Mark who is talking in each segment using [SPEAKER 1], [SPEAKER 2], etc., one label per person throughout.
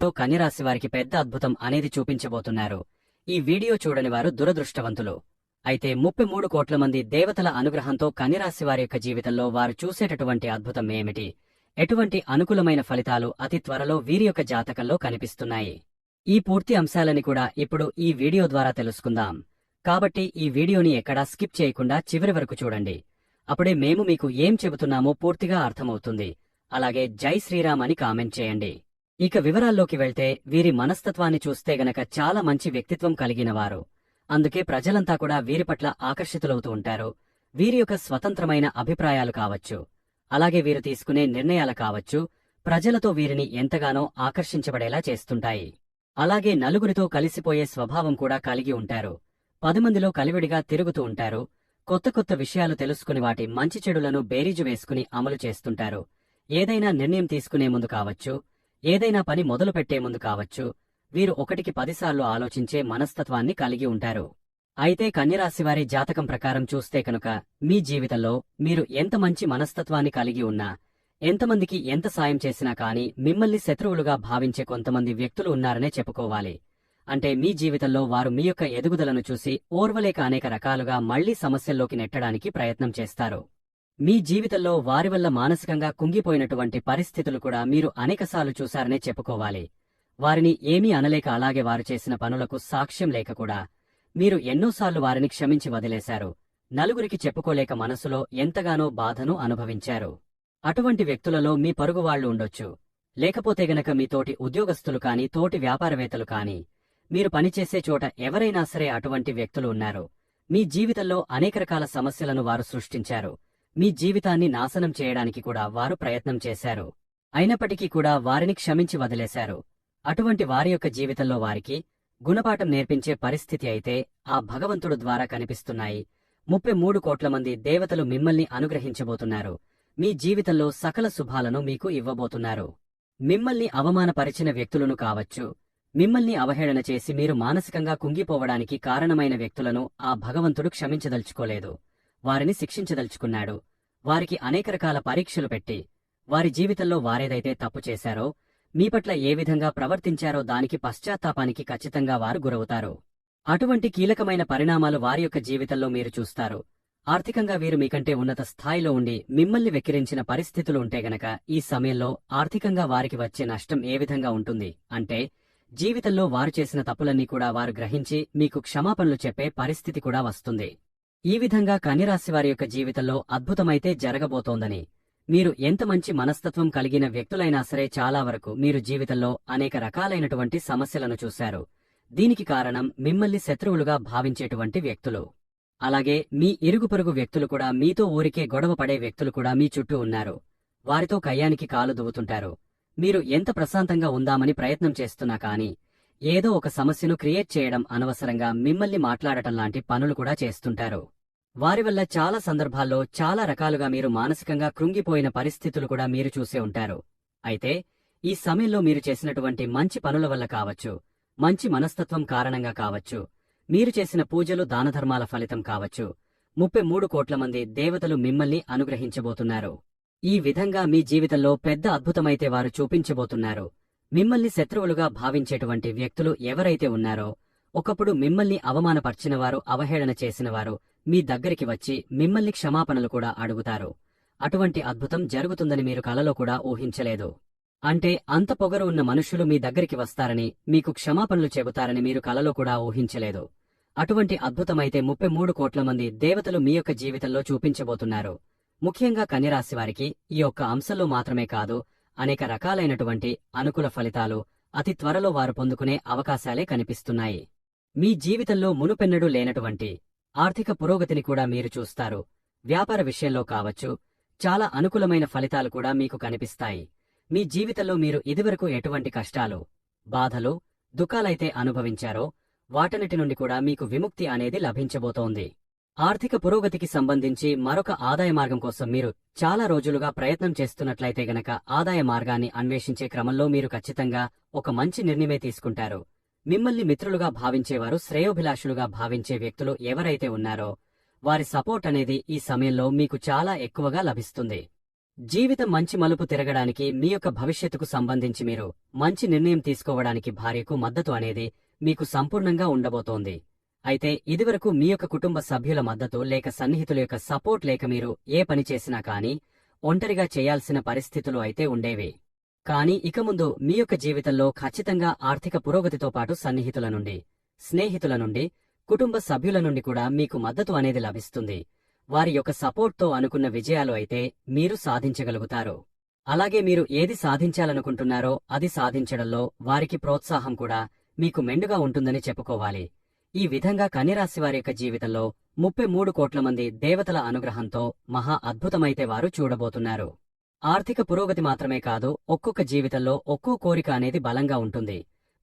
[SPEAKER 1] కన్యరాశి వారికి పెద్ద అద్భుతం అనేది చూపించబోతున్నారు. ఈ వీడియో చూడని వారు దురదృష్టవంతులు. అయితే 33 కోట్ల మంది దేవతల అనుగ్రహంతో కన్యరాశి వారి యొక్క జీవితంలో వారు చూసేటటువంటి అద్భుతం ఏమిటి? ఎటువంటి అనుకూలమైన ఫలితాలు అతి త్వరలో వీరి యొక్క జాతకంలో కనిపిస్తున్నాయి? ఈ పూర్తి అంశాలని కూడా ఇప్పుడు ఈ వీడియో ద్వారా తెలుసుకుందాం. కాబట్టి ఈ వీడియోని ఎక్కడా స్కిప్ చేయకుండా చివరి వరకు చూడండి. అప్పుడే మేము మీకు ఏం చెబుతున్నామో పూర్తిగా అర్థమవుతుంది. అలాగే జై శ్రీరామ్ అని కామెంట్ చేయండి. ఇక వివరాల్లోకి వెళ్తే వీరి మనస్తత్వాన్ని చూస్తే గనక చాలా మంచి వ్యక్తిత్వం కలిగినవారు. అందుకే ప్రజలంతా కూడా వీరి పట్ల ఆకర్షితులవుతూ ఉంటారు. వీరి యొక్క స్వతంత్రమైన అభిప్రాయాలు కావచ్చు, అలాగే వీరు తీసుకునే నిర్ణయాలు కావచ్చు, ప్రజలతో వీరిని ఎంతగానో ఆకర్షించబడేలా చేస్తుంటాయి. అలాగే నలుగురితో కలిసిపోయే స్వభావం కూడా కలిగి ఉంటారు. 10 మందిలో కలివిడిగా తిరుగుతూ ఉంటారు. కొత్త కొత్త విషయాలు తెలుసుకుని వాటి మంచి చెడులను బేరీజు వేసుకుని అమలు చేస్తుంటారు. ఏదైనా నిర్ణయం తీసుకునే ముందు కావచ్చు, ఏదైనా పని మొదలుపెట్టే ముందు కావచ్చు, వీరు 1కి 10 సార్లు ఆలోచించే మనస్తత్వాన్ని కలిగి ఉంటారు. అయితే కన్యరాశివారి జాతకం ప్రకారం చూస్తే కనుక మీ జీవితంలో మీరు ఎంత మంచి మనస్తత్వాన్ని కలిగి ఉన్నా, ఎంతమందికి ఎంత సాయం చేసినా కాని మిమ్మల్ని శత్రువులుగా భావించే కొంతమంది వ్యక్తులు ఉన్నారనే చెప్పుకోవాలి. అంటే మీ జీవితంలో వారు మీ యొక్క ఎదుగుదలను చూసి ఓర్వలేక అనేక రకాలుగా మళ్లీ సమస్యల్లోకి నెట్టడానికి ప్రయత్నం చేస్తారు. మీ జీవితంలో వారి వల్ల మానసికంగా కుంగిపోయినటువంటి పరిస్థితులు కూడా మీరు అనేకసార్లు చూశారనే చెప్పుకోవాలి. వారిని ఏమీ అనలేక అలాగే వారు చేసిన పనులకు సాక్ష్యం లేక కూడా మీరు ఎన్నోసార్లు వారిని క్షమించి వదిలేశారు. నలుగురికి చెప్పుకోలేక మనసులో ఎంతగానో బాధను అనుభవించారు. అటువంటి వ్యక్తులలో మీ పొరుగువాళ్లు ఉండొచ్చు, లేకపోతే గనక మీ తోటి ఉద్యోగస్తులు కాని, తోటి వ్యాపారవేత్తలు కాని, మీరు పనిచేసే చోట ఎవరైనా సరే అటువంటి వ్యక్తులు ఉన్నారు. మీ జీవితంలో అనేక రకాల సమస్యలను వారు సృష్టించారు. మీ జీవితాన్ని నాశనం చేయడానికి కూడా వారు ప్రయత్నం చేశారు. అయినప్పటికీ కూడా వారిని క్షమించి వదిలేశారు. అటువంటి వారి యొక్క జీవితంలో వారికి గుణపాఠం నేర్పించే పరిస్థితి అయితే ఆ భగవంతుడు ద్వారా కనిపిస్తున్నాయి. 33 కోట్ల మంది దేవతలు మిమ్మల్ని అనుగ్రహించబోతున్నారు. మీ జీవితంలో సకల శుభాలను మీకు ఇవ్వబోతున్నారు. మిమ్మల్ని అవమానపరిచిన వ్యక్తులను కావచ్చు, మిమ్మల్ని అవహేళన చేసి మీరు మానసికంగా కుంగిపోవడానికి కారణమైన వ్యక్తులను ఆ భగవంతుడు క్షమించదలుచుకోలేదు. వారిని శిక్షించదలుచుకున్నాడు. వారికి అనేక రకాల పరీక్షలు పెట్టి వారి జీవితంలో వారేదైతే తప్పు చేశారో, మీ పట్ల ఏ విధంగా ప్రవర్తించారో దానికి పశ్చాత్తాపానికి ఖచ్చితంగా వారు గురవుతారు. అటువంటి కీలకమైన పరిణామాలు వారి యొక్క జీవితంలో మీరు చూస్తారు. ఆర్థికంగా వీరు మీకంటే ఉన్నత స్థాయిలో ఉండి మిమ్మల్ని వెక్కిరించిన పరిస్థితులు ఉంటే గనక ఈ సమయంలో ఆర్థికంగా వారికి వచ్చే నష్టం ఏ విధంగా ఉంటుంది అంటే, జీవితంలో వారు చేసిన తప్పులన్నీ కూడా వారు గ్రహించి మీకు క్షమాపణలు చెప్పే పరిస్థితి కూడా వస్తుంది. ఈ విధంగా కన్యరాశివారి యొక్క జీవితంలో అద్భుతమైతే జరగబోతోందని, మీరు ఎంత మంచి మనస్తత్వం కలిగిన వ్యక్తులైనా సరే చాలా వరకు మీరు జీవితంలో అనేక రకాలైనటువంటి సమస్యలను చూశారు. దీనికి కారణం మిమ్మల్ని శత్రువులుగా భావించేటువంటి వ్యక్తులు. అలాగే మీ ఇరుగుపొరుగు వ్యక్తులు కూడా, మీతో ఊరికే గొడవ పడే వ్యక్తులు కూడా మీ చుట్టూ ఉన్నారు. వారితో కయ్యానికి కాలు దువ్వుతుంటారు. మీరు ఎంత ప్రశాంతంగా ఉందామని ప్రయత్నం చేస్తున్నా కాని ఏదో ఒక సమస్యను క్రియేట్ చేయడం, అనవసరంగా మిమ్మల్ని మాట్లాడటం లాంటి పనులు కూడా చేస్తుంటారు. వారి వల్ల చాలా సందర్భాల్లో చాలా రకాలుగా మీరు మానసికంగా కృంగిపోయిన పరిస్థితులు కూడా మీరు చూసే ఉంటారు. అయితే ఈ సమయంలో మీరు చేసినటువంటి మంచి పనుల వల్ల కావచ్చు, మంచి మనస్తత్వం కారణంగా కావచ్చు, మీరు చేసిన పూజలు దానధర్మాల ఫలితం కావచ్చు, 33 కోట్ల మంది దేవతలు మిమ్మల్ని అనుగ్రహించబోతున్నారు. ఈ విధంగా మీ జీవితంలో పెద్ద అద్భుతమైతే వారు చూపించబోతున్నారు. మిమ్మల్ని శత్రువులుగా భావించేటువంటి వ్యక్తులు ఎవరైతే ఉన్నారో, ఒకప్పుడు మిమ్మల్ని అవమానపర్చినవారు, అవహేళన చేసినవారు మీ దగ్గరికి వచ్చి మిమ్మల్ని క్షమాపణలు కూడా అడుగుతారు. అటువంటి అద్భుతం జరుగుతుందని మీరు కలలో కూడా ఊహించలేదు. అంటే అంత పొగరు ఉన్న మనుష్యులు మీ దగ్గరికి వస్తారని, మీకు క్షమాపణలు చెబుతారని మీరు కలలో కూడా ఊహించలేదు. అటువంటి అద్భుతమైతే 33 కోట్ల మంది దేవతలు మీ యొక్క జీవితంలో చూపించబోతున్నారు. ముఖ్యంగా కన్యరాశివారికి ఈ ఒక్క అంశంలో మాత్రమే కాదు, అనేక రకాలైనటువంటి అనుకూల ఫలితాలు అతి త్వరలో వారు పొందుకునే అవకాశాలే కనిపిస్తున్నాయి. మీ జీవితంలో మునుపెన్నడూ లేనటువంటి ఆర్థిక పురోగతిని కూడా మీరు చూస్తారు. వ్యాపార విషయంలో కావచ్చు, చాలా అనుకూలమైన ఫలితాలు కూడా మీకు కనిపిస్తాయి. మీ జీవితంలో మీరు ఇదివరకు ఎటువంటి కష్టాలు, బాధలు, దుఃఖాలైతే అనుభవించారో వాటన్నిటి నుండి కూడా మీకు విముక్తి అనేది లభించబోతోంది. ఆర్థిక పురోగతికి సంబంధించి మరొక ఆదాయ మార్గం కోసం మీరు చాలా రోజులుగా ప్రయత్నం చేస్తున్నట్లయితే గనక ఆదాయ మార్గాన్ని అన్వేషించే క్రమంలో మీరు ఖచ్చితంగా ఒక మంచి నిర్ణయమే తీసుకుంటారు. మిమ్మల్ని మిత్రులుగా భావించేవారు, శ్రేయోభిలాషులుగా భావించే వ్యక్తులు ఎవరైతే ఉన్నారో వారి సపోర్ట్ అనేది ఈ సమయంలో మీకు చాలా ఎక్కువగా లభిస్తుంది. జీవితం మంచి మలుపు తిరగడానికి మీ యొక్క భవిష్యత్తుకు సంబంధించి మీరు మంచి నిర్ణయం తీసుకోవడానికి భార్యకు మద్దతు అనేది మీకు సంపూర్ణంగా ఉండబోతోంది. అయితే ఇదివరకు మీ యొక్క కుటుంబ సభ్యుల మద్దతు లేక సన్నిహితుల యొక్క సపోర్ట్ లేక మీరు ఏ పని చేసినా కానీ ఒంటరిగా చేయాల్సిన పరిస్థితులు అయితే ఉండేవి. కానీ ఇక ముందు మీ యొక్క జీవితంలో ఖచ్చితంగా ఆర్థిక పురోగతితో పాటు సన్నిహితుల నుండి, స్నేహితుల నుండి, కుటుంబ సభ్యుల నుండి కూడా మీకు మద్దతు అనేది లభిస్తుంది. వారి యొక్క సపోర్ట్తో అనుకున్న విజయాలు అయితే మీరు సాధించగలుగుతారు. అలాగే మీరు ఏది సాధించాలనుకుంటున్నారో అది సాధించడంలో వారికి ప్రోత్సాహం కూడా మీకు మెండుగా ఉంటుందని చెప్పుకోవాలి. ఈ విధంగా కన్యరాశివారి యొక్క జీవితంలో 33 కోట్ల మంది దేవతల అనుగ్రహంతో మహా అద్భుతమైతే వారు చూడబోతున్నారు. ఆర్థిక పురోగతి మాత్రమే కాదు, ఒక్కొక్క జీవితంలో ఒక్కో కోరిక అనేది బలంగా ఉంటుంది.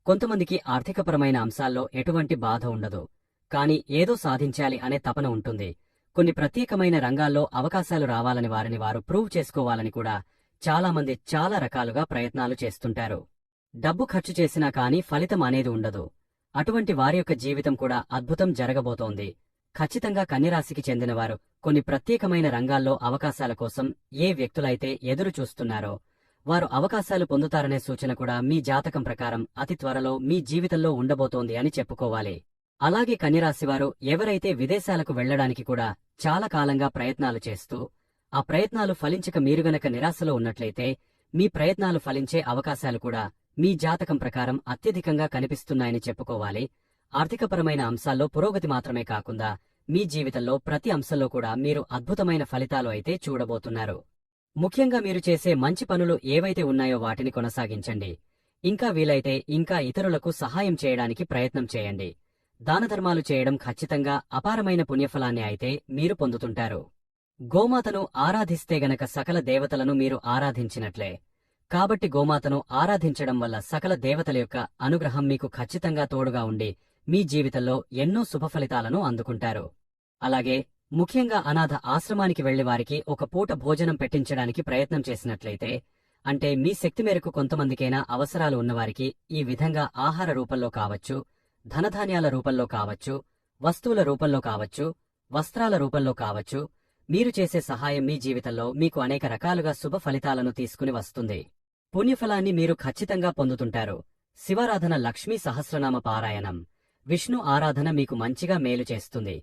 [SPEAKER 1] కొంతమందికి ఆర్థికపరమైన అంశాల్లో ఎటువంటి బాధ ఉండదు, కానీ ఏదో సాధించాలి అనే తపన ఉంటుంది. కొన్ని ప్రత్యేకమైన రంగాల్లో అవకాశాలు రావాలని వారిని వారు ప్రూవ్ చేసుకోవాలని కూడా చాలామంది చాలా రకాలుగా ప్రయత్నాలు చేస్తుంటారు. డబ్బు ఖర్చు చేసినా కానీ ఫలితం అనేది ఉండదు. అటువంటి వారి యొక్క జీవితం కూడా అద్భుతం జరగబోతోంది. ఖచ్చితంగా కన్యరాశికి చెందినవారు కొన్ని ప్రత్యేకమైన రంగాల్లో అవకాశాల కోసం ఏ వ్యక్తులైతే ఎదురు చూస్తున్నారో వారు అవకాశాలు పొందుతారనే సూచన కూడా మీ జాతకం ప్రకారం అతి త్వరలో మీ జీవితంలో ఉండబోతోంది అని చెప్పుకోవాలి. అలాగే కన్యరాశివారు ఎవరైతే విదేశాలకు వెళ్లడానికి కూడా చాలా కాలంగా ప్రయత్నాలు చేస్తూ ఆ ప్రయత్నాలు ఫలించక మీరు గనక నిరాశలో ఉన్నట్లయితే మీ ప్రయత్నాలు ఫలించే అవకాశాలు కూడా మీ జాతకం ప్రకారం అత్యధికంగా కనిపిస్తున్నాయని చెప్పుకోవాలి. ఆర్థికపరమైన అంశాల్లో పురోగతి మాత్రమే కాకుండా మీ జీవితంలో ప్రతి అంశంలో కూడా మీరు అద్భుతమైన ఫలితాలు అయితే చూడబోతున్నారు. ముఖ్యంగా మీరు చేసే మంచి పనులు ఏవైతే ఉన్నాయో వాటిని కొనసాగించండి. ఇంకా వీలైతే ఇంకా ఇతరులకు సహాయం చేయడానికి ప్రయత్నం చేయండి. దానధర్మాలు చేయడం ఖచ్చితంగా అపారమైన పుణ్యఫలాన్ని అయితే మీరు పొందుతుంటారు. గోమాతను ఆరాధిస్తే గనక సకల దేవతలను మీరు ఆరాధించినట్లే. కాబట్టి గోమాతను ఆరాధించడం వల్ల సకల దేవతల యొక్క అనుగ్రహం మీకు ఖచ్చితంగా తోడుగా ఉండి మీ జీవితంలో ఎన్నో శుభఫలితాలను అందుకుంటారు. అలాగే ముఖ్యంగా అనాథ ఆశ్రమానికి వెళ్లి వారికి ఒక పూట భోజనం పెట్టించడానికి ప్రయత్నం చేసినట్లయితే, అంటే మీ శక్తి మేరకు కొంతమందికైనా అవసరాలు ఉన్నవారికి ఈ విధంగా ఆహార రూపంలో కావచ్చు, ధనధాన్యాల రూపంలో కావచ్చు, వస్తువుల రూపంలో కావచ్చు, వస్త్రాల రూపంలో కావచ్చు, మీరు చేసే సహాయం మీ జీవితంలో మీకు అనేక రకాలుగా శుభ ఫలితాలను తీసుకుని వస్తుంది. పుణ్యఫలాన్ని మీరు ఖచ్చితంగా పొందుతుంటారు. శివారాధన, లక్ష్మీ సహస్రనామ పారాయణం, విష్ణు ఆరాధన మీకు మంచిగా మేలు చేస్తుంది.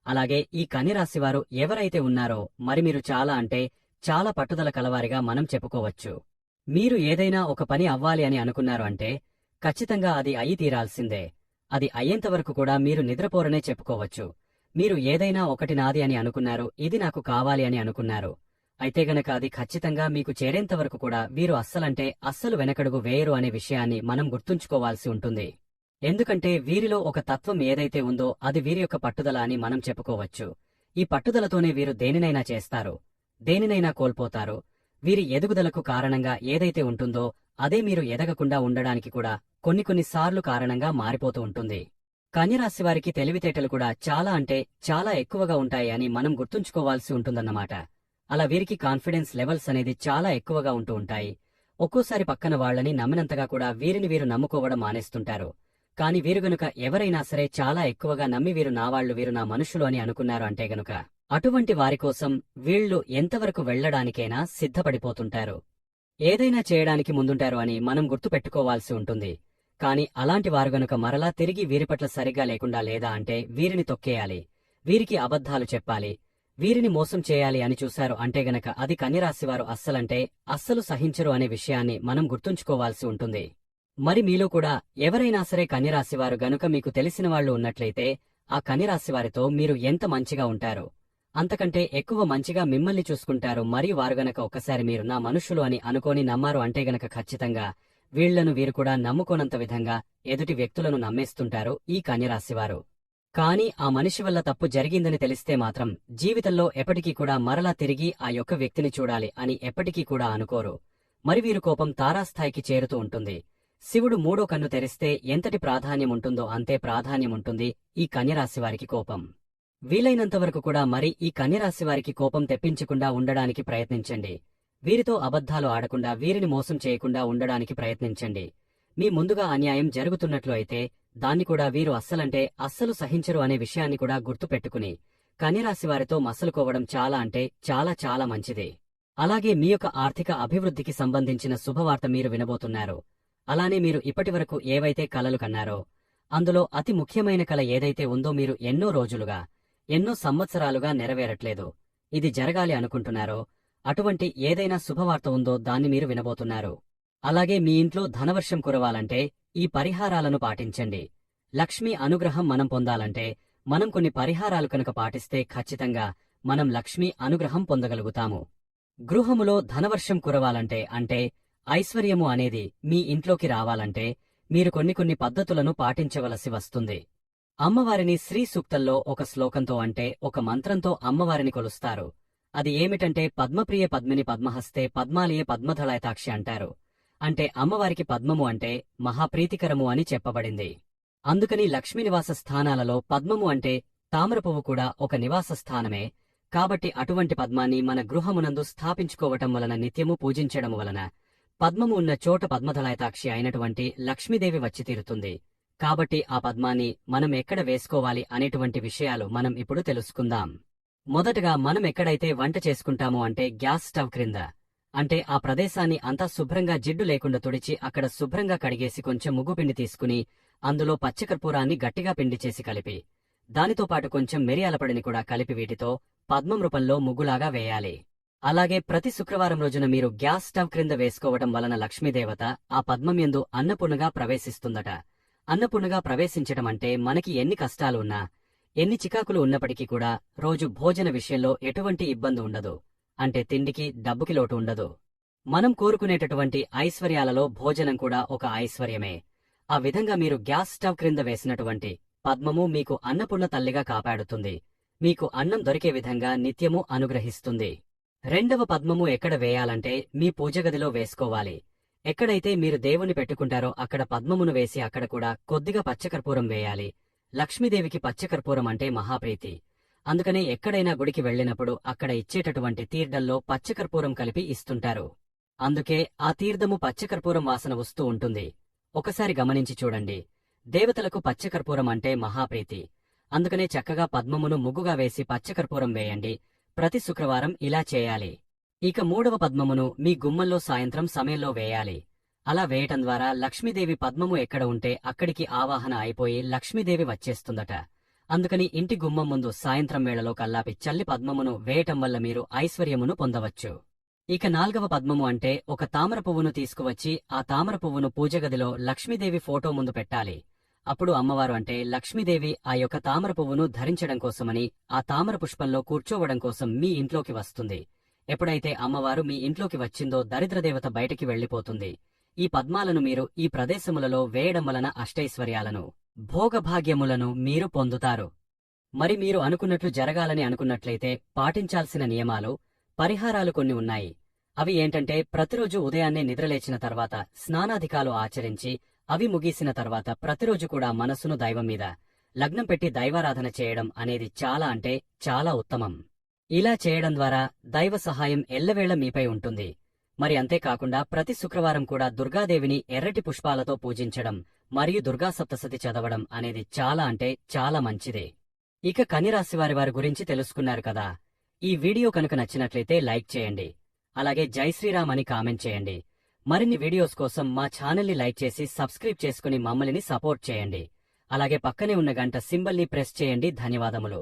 [SPEAKER 1] అలాగే ఈ కన్యరాశివారు ఎవరైతే ఉన్నారో మరి మీరు చాలా అంటే చాలా పట్టుదల కలవారిగా మనం చెప్పుకోవచ్చు. మీరు ఏదైనా ఒక పని అవ్వాలి అని అనుకున్నారు అంటే ఖచ్చితంగా అది అయి తీరాల్సిందే. అది అయ్యేంతవరకు కూడా మీరు నిద్రపోరనే చెప్పుకోవచ్చు. మీరు ఏదైనా ఒకటి నాది అని అనుకున్నారు, ఇది నాకు కావాలి అని అనుకున్నారు, అయితే గనక అది ఖచ్చితంగా మీకు చేరేంతవరకు కూడా వీరు అస్సలంటే అస్సలు వెనకడుగు వేయరు అనే విషయాన్ని మనం గుర్తుంచుకోవాల్సి ఉంటుంది. ఎందుకంటే వీరిలో ఒక తత్వం ఏదైతే ఉందో అది వీరి యొక్క పట్టుదల అని మనం చెప్పుకోవచ్చు. ఈ పట్టుదలతోనే వీరు దేనినైనా చేస్తారు, దేనినైనా కోల్పోతారు. వీరి ఎదుగుదలకు కారణంగా ఏదైతే ఉంటుందో అదే మీరు ఎదగకుండా ఉండడానికి కూడా కొన్నిసార్లు కారణంగా మారిపోతూ ఉంటుంది. కన్యరాశివారికి తెలివితేటలు కూడా చాలా అంటే చాలా ఎక్కువగా ఉంటాయి అని మనం గుర్తుంచుకోవాల్సి ఉంటుందన్నమాట. అలా వీరికి కాన్ఫిడెన్స్ లెవెల్స్ అనేది చాలా ఎక్కువగా ఉంటూ ఉంటాయి. ఒక్కోసారి పక్కన వాళ్లని నమ్మినంతగా కూడా వీరిని వీరు నమ్ముకోవడం మానేస్తుంటారు. కాని వీరు గనుక ఎవరైనా సరే చాలా ఎక్కువగా నమ్మి వీరు నా వాళ్లు, వీరు నా మనుషులు అని అనుకున్నారు అంటే గనుక అటువంటి వారి కోసం వీళ్లు ఎంతవరకు వెళ్లడానికైనా సిద్ధపడిపోతుంటారు. ఏదైనా చేయడానికి ముందుంటారు అని మనం గుర్తుపెట్టుకోవాల్సి ఉంటుంది. కాని అలాంటి వారు గనుక మరలా తిరిగి వీరి పట్ల సరిగ్గా లేకుండా లేదా అంటే వీరిని తొక్కేయాలి, వీరికి అబద్ధాలు చెప్పాలి, వీరిని మోసం చేయాలి అని చూశారు అంటే గనక అది కన్యరాశివారు అస్సలంటే అస్సలు సహించరు అనే విషయాన్ని మనం గుర్తుంచుకోవాల్సి ఉంటుంది. మరి మీలో కూడా ఎవరైనా సరే కన్యరాశివారు గనుక మీకు తెలిసిన వాళ్లు ఉన్నట్లయితే ఆ కన్యరాశివారితో మీరు ఎంత మంచిగా ఉంటారో అంతకంటే ఎక్కువ మంచిగా మిమ్మల్ని చూసుకుంటారు. మరియు వారు గనక ఒక్కసారి మీరు నా మనుషులు అని అనుకోని నమ్మారు అంటే గనక ఖచ్చితంగా వీళ్లను వీరు కూడా నమ్ముకోనంత విధంగా ఎదుటి వ్యక్తులను నమ్మేస్తుంటారు ఈ కన్యరాశివారు. కాని ఆ మనిషి వల్ల తప్పు జరిగిందని తెలిస్తే మాత్రం జీవితంలో ఎప్పటికీ కూడా మరలా తిరిగి ఆ యొక్క వ్యక్తిని చూడాలి అని ఎప్పటికీ కూడా అనుకోరు. మరి వీరు కోపం తారాస్థాయికి చేరుతూ ఉంటుంది. శివుడు మూడో కన్ను తెరిస్తే ఎంతటి ప్రాధాన్యముంటుందో అంతే ప్రాధాన్యముంటుంది ఈ కన్యరాశివారికి కోపం. వీలైనంతవరకు కూడా మరి ఈ కన్యరాశివారికి కోపం తెప్పించకుండా ఉండడానికి ప్రయత్నించండి. వీరితో అబద్ధాలు ఆడకుండా, వీరిని మోసం చేయకుండా ఉండడానికి ప్రయత్నించండి. మీ ముందుగా అన్యాయం జరుగుతున్నట్లు అయితే దాన్ని కూడా వీరు అస్సలంటే అస్సలు సహించరు అనే విషయాన్ని కూడా గుర్తుపెట్టుకుని కన్యరాశివారితో మసలుకోవడం చాలా అంటే చాలా చాలా మంచిది. అలాగే మీ యొక్క ఆర్థిక అభివృద్ధికి సంబంధించిన శుభవార్త మీరు వినబోతున్నారు. అలానే మీరు ఇప్పటివరకు ఏవైతే కలలు కన్నారో అందులో అతి ముఖ్యమైన కల ఏదైతే ఉందో మీరు ఎన్నో రోజులుగా, ఎన్నో సంవత్సరాలుగా నెరవేరట్లేదు, ఇది జరగాలి అనుకుంటున్నారో అటువంటి ఏదైనా శుభవార్త ఉందో దాన్ని మీరు వినబోతున్నారు. అలాగే మీ ఇంట్లో ధనవర్షం కురవాలంటే ఈ పరిహారాలను పాటించండి. లక్ష్మీ అనుగ్రహం మనం పొందాలంటే మనం కొన్ని పరిహారాలు కనుక పాటిస్తే ఖచ్చితంగా మనం లక్ష్మీ అనుగ్రహం పొందగలుగుతాము. గృహములో ధనవర్షం కురవాలంటే అంటే ఐశ్వర్యము అనేది మీ ఇంట్లోకి రావాలంటే మీరు కొన్ని పద్ధతులను పాటించవలసి వస్తుంది. అమ్మవారిని శ్రీ సూక్తంలో ఒక శ్లోకంతో అంటే ఒక మంత్రంతో అమ్మవారిని కొలుస్తారు. అది ఏమిటంటే పద్మప్రియ పద్మిని పద్మహస్తే పద్మాలయ పద్మధళాయతాక్షి అంటారు. అంటే అమ్మవారికి పద్మము అంటే మహాప్రీతికరము అని చెప్పబడింది. అందుకని లక్ష్మీ నివాస స్థానాలలో పద్మము అంటే తామరపువ్వు కూడా ఒక నివాస స్థానమే. కాబట్టి అటువంటి పద్మాన్ని మన గృహమునందు స్థాపించుకోవటం వలన, నిత్యము పూజించడం వలన పద్మము ఉన్న చోట పద్మధళాయతాక్షి అయినటువంటి లక్ష్మీదేవి వచ్చి తీరుతుంది. కాబట్టి ఆ పద్మాన్ని మనం ఎక్కడ వేసుకోవాలి అనేటువంటి విషయాలు మనం ఇప్పుడు తెలుసుకుందాం. మొదటగా మనం ఎక్కడైతే వంట చేసుకుంటామో అంటే గ్యాస్ స్టవ్ క్రింద, అంటే ఆ ప్రదేశాన్ని అంతా శుభ్రంగా జిడ్డు లేకుండా తుడిచి అక్కడ శుభ్రంగా కడిగేసి కొంచెం ముగ్గుపిండి తీసుకుని అందులో పచ్చకర్పూరాన్ని గట్టిగా పిండి చేసి కలిపి దానితో పాటు కొంచెం మిరియాల పొడిని కూడా కలిపి వీటితో పద్మం రూపంలో ముగ్గులాగా వేయాలి. అలాగే ప్రతి శుక్రవారం రోజున మీరు గ్యాస్ స్టవ్ క్రింద వేసుకోవటం వలన లక్ష్మీదేవత ఆ పద్మం యందు అన్నపూర్ణగా ప్రవేశిస్తుందట. అన్నపూర్ణగా ప్రవేశించటం అంటే మనకి ఎన్ని కష్టాలు ఉన్నా, ఎన్ని చికాకులు ఉన్నప్పటికీ కూడా రోజు భోజన విషయంలో ఎటువంటి ఇబ్బంది ఉండదు. అంటే తిండికి, డబ్బుకి లోటు ఉండదు. మనం కోరుకునేటటువంటి ఐశ్వర్యాలలో భోజనం కూడా ఒక ఐశ్వర్యమే. ఆ విధంగా మీరు గ్యాస్ స్టవ్ క్రింద వేసినటువంటి పద్మము మీకు అన్నపూర్ణ తల్లిగా కాపాడుతుంది. మీకు అన్నం దొరికే విధంగా నిత్యము అనుగ్రహిస్తుంది. రెండవ పద్మము ఎక్కడ వేయాలంటే మీ పూజగదిలో వేసుకోవాలి. ఎక్కడైతే మీరు దేవుని పెట్టుకుంటారో అక్కడ పద్మమును వేసి అక్కడ కూడా కొద్దిగా పచ్చకర్పూరం వేయాలి. లక్ష్మీదేవికి పచ్చకర్పూరం అంటే మహాప్రీతి. అందుకనే ఎక్కడైనా గుడికి వెళ్ళినప్పుడు అక్కడ ఇచ్చేటటువంటి తీర్థంలో పచ్చకర్పూరం కలిపి ఇస్తుంటారు. అందుకే ఆ తీర్థము పచ్చకర్పూరం వాసన వస్తూ ఉంటుంది. ఒకసారి గమనించి చూడండి. దేవతలకు పచ్చకర్పూరం అంటే మహాప్రీతి. అందుకనే చక్కగా పద్మమును ముగ్గుగా వేసి పచ్చకర్పూరం వేయండి. ప్రతి శుక్రవారం ఇలా చేయాలి. ఇక మూడవ పద్మమును మీ గుమ్మంలో సాయంత్రం సమయంలో వేయాలి. అలా వేయటం ద్వారా లక్ష్మీదేవి పద్మము ఎక్కడ ఉంటే అక్కడికి ఆవాహన అయిపోయి లక్ష్మీదేవి వచ్చేస్తుందట. అందుకని ఇంటి గుమ్మం ముందు సాయంత్రం వేళలో కల్లాపి చల్లి పద్మమును వేయటం వల్ల మీరు ఐశ్వర్యమును పొందవచ్చు. ఇక నాల్గవ పద్మము అంటే ఒక తామర పువ్వును తీసుకువచ్చి ఆ తామర పువ్వును పూజగదిలో లక్ష్మీదేవి ఫోటో ముందు పెట్టాలి. అప్పుడు అమ్మవారు అంటే లక్ష్మీదేవి ఆ యొక్క తామర పువ్వును ధరించడం కోసమని, ఆ తామర పుష్పంలో కూర్చోవడం కోసం మీ ఇంట్లోకి వస్తుంది. ఎప్పుడైతే అమ్మవారు మీ ఇంట్లోకి వచ్చిందో దరిద్రదేవత బయటికి వెళ్లిపోతుంది. ఈ పద్మాలను మీరు ఈ ప్రదేశములలో వేయడం వలన అష్టైశ్వర్యాలను, భోగభాగ్యములను మీరు పొందుతారు. మరి మీరు అనుకున్నట్లు జరగాలని అనుకున్నట్లయితే పాటించాల్సిన నియమాలు, పరిహారాలు కొన్ని ఉన్నాయి. అవి ఏంటంటే ప్రతిరోజు ఉదయాన్నే నిద్రలేచిన తర్వాత స్నానాధికాలు ఆచరించి అవి ముగిసిన తర్వాత ప్రతిరోజు కూడా మనసును దైవం మీద లగ్నం పెట్టి దైవారాధన చేయడం అనేది చాలా అంటే చాలా ఉత్తమం. ఇలా చేయడం ద్వారా దైవ సహాయం ఎల్లవేళ మీపై ఉంటుంది. మరి అంతేకాకుండా ప్రతి శుక్రవారం కూడా దుర్గాదేవిని ఎర్రటి పుష్పాలతో పూజించడం మరియు దుర్గా సప్తశతి చదవడం అనేది చాలా అంటే చాలా మంచిదే. ఇక కన్యరాశివారి వారి గురించి తెలుసుకున్నారు కదా. ఈ వీడియో కనుక నచ్చినట్లయితే లైక్ చేయండి. అలాగే జై శ్రీరామ్ అని కామెంట్ చేయండి. మరిన్ని వీడియోస్ కోసం మా ఛానల్ని లైక్ చేసి సబ్స్క్రైబ్ చేసుకుని మమ్మల్ని సపోర్ట్ చేయండి. అలాగే పక్కనే ఉన్న గంట సింబల్ని ప్రెస్ చేయండి. ధన్యవాదములు.